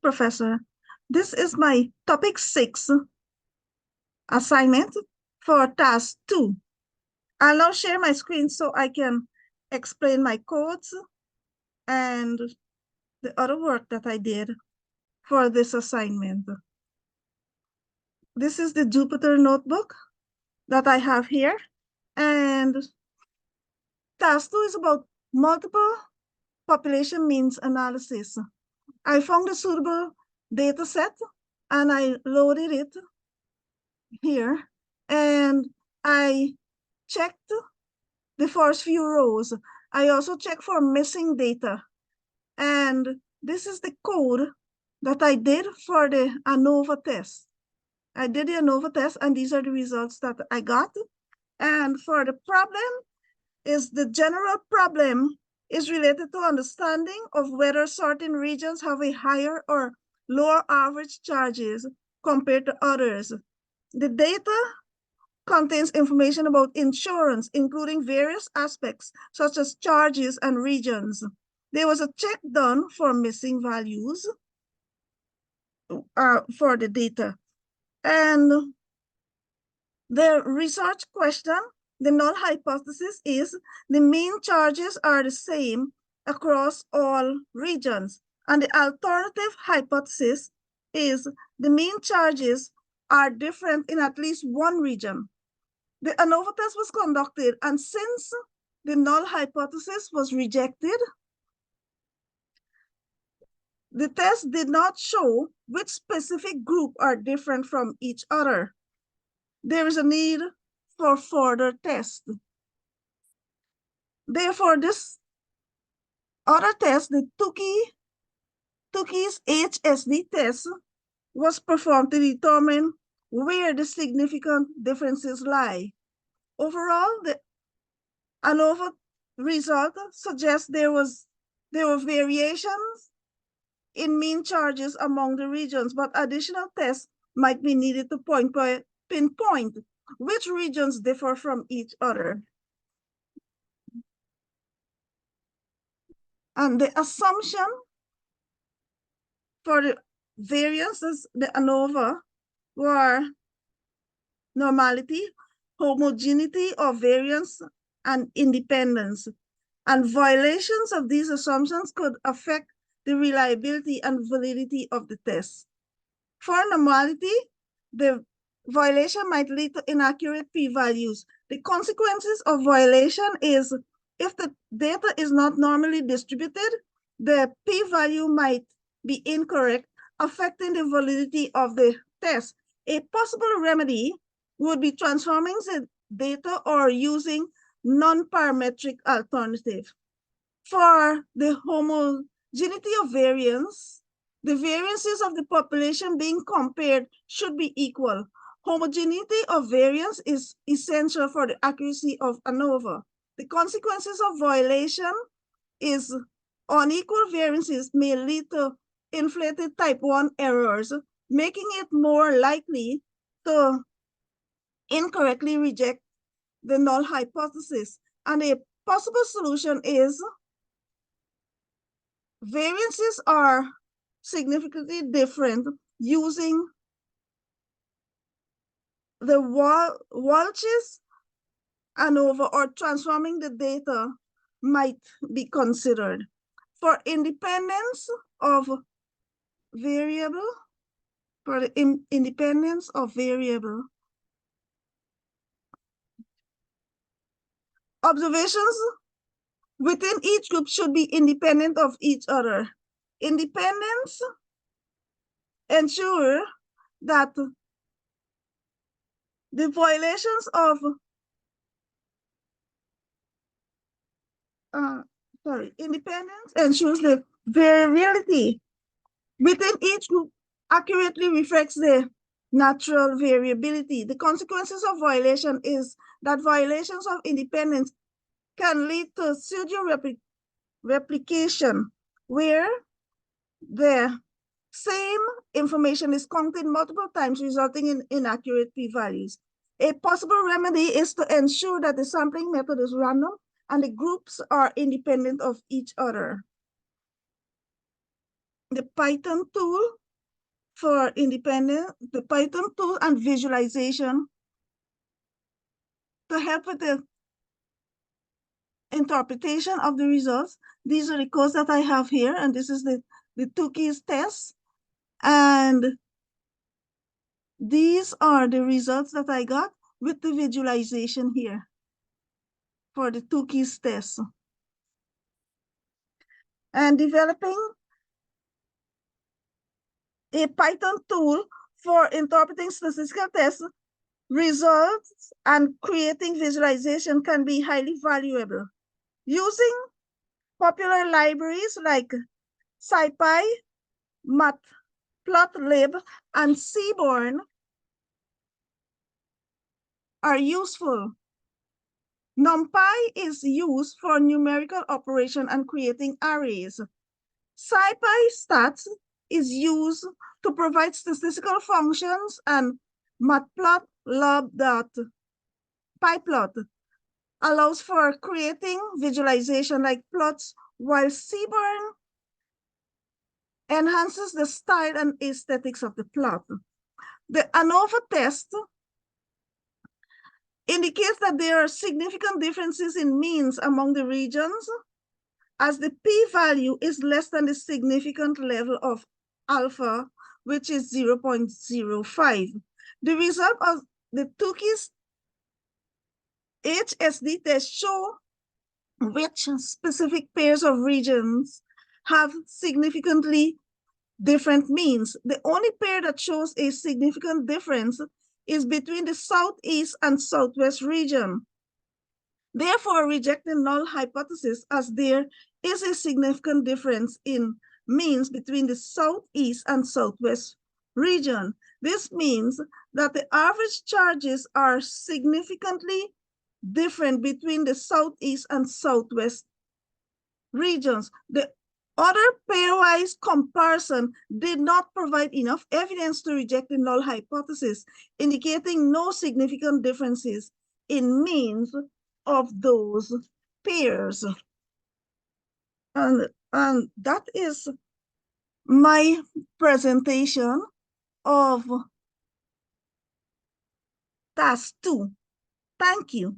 Professor. This is my topic 6 assignment for task 2. I'll now share my screen so I can explain my codes and the other work that I did for this assignment. This is the Jupyter notebook that I have here, and task 2 is about multiple population means analysis. I found a suitable data set and I loaded it here, and I checked the first few rows. I also checked for missing data, and this is the code that I did for the ANOVA test. I did the ANOVA test, and these are the results that I got. And for the problem, is the general problem is related to understanding of whether certain regions have a higher or lower average charges compared to others. The data contains information about insurance, including various aspects such as charges and regions. There was a check done for missing values for the data. And the research question, the null hypothesis is the mean charges are the same across all regions. And the alternative hypothesis is the mean charges are different in at least one region. The ANOVA test was conducted, and since the null hypothesis was rejected, the test did not show which specific group are different from each other. There is a need for further tests. Therefore, this other test, the Tukey's HSD test, was performed to determine where the significant differences lie. Overall, the ANOVA result suggests there were variations in mean charges among the regions, but additional tests might be needed to pinpoint which regions differ from each other. And the assumption for the variances, the ANOVA, were normality, homogeneity of variance, and independence. And violations of these assumptions could affect the reliability and validity of the test. For normality, the violation might lead to inaccurate p-values. The consequences of violation is if the data is not normally distributed, the p-value might be incorrect, affecting the validity of the test. A possible remedy would be transforming the data or using non-parametric alternative. For the homogeneity of variance, the variances of the population being compared should be equal. Homogeneity of variance is essential for the accuracy of ANOVA. The consequences of violation is unequal variances may lead to inflated type 1 errors, making it more likely to incorrectly reject the null hypothesis. And a possible solution is variances are significantly different using the Walsh's ANOVA, or transforming the data might be considered. For independence of variable, observations within each group should be independent of each other. Independence ensure that the violations of independence ensures the variability within each group accurately reflects the natural variability. The consequences of violation is that violations of independence can lead to pseudo replication, where the same information is counted multiple times, resulting in inaccurate p-values. A possible remedy is to ensure that the sampling method is random and the groups are independent of each other. the Python tool for independent, the Python tool and visualization to help with the interpretation of the results. These are the codes that I have here, and this is the two keys test. And these are the results that I got with the visualization here for the two keys test. And developing a Python tool for interpreting statistical test results and creating visualization can be highly valuable. Using popular libraries like SciPy, Matplotlib, and Seaborn are useful. NumPy is used for numerical operation and creating arrays. SciPy stats is used to provide statistical functions, and matplotlib.pyplot allows for creating visualization like plots, while Seaborn enhances the style and aesthetics of the plot. The ANOVA test indicates that there are significant differences in means among the regions, as the p-value is less than the significant level of alpha, which is 0.05. The result of the Tukey's HSD test show which specific pairs of regions have significantly different means. The only pair that shows a significant difference is between the southeast and southwest region. Therefore, rejecting null hypothesis, as there is a significant difference in means between the southeast and southwest region. This means that the average charges are significantly different between the southeast and southwest regions. The other pairwise comparison did not provide enough evidence to reject the null hypothesis, indicating no significant differences in means of those pairs. And that is my presentation of task 2. Thank you.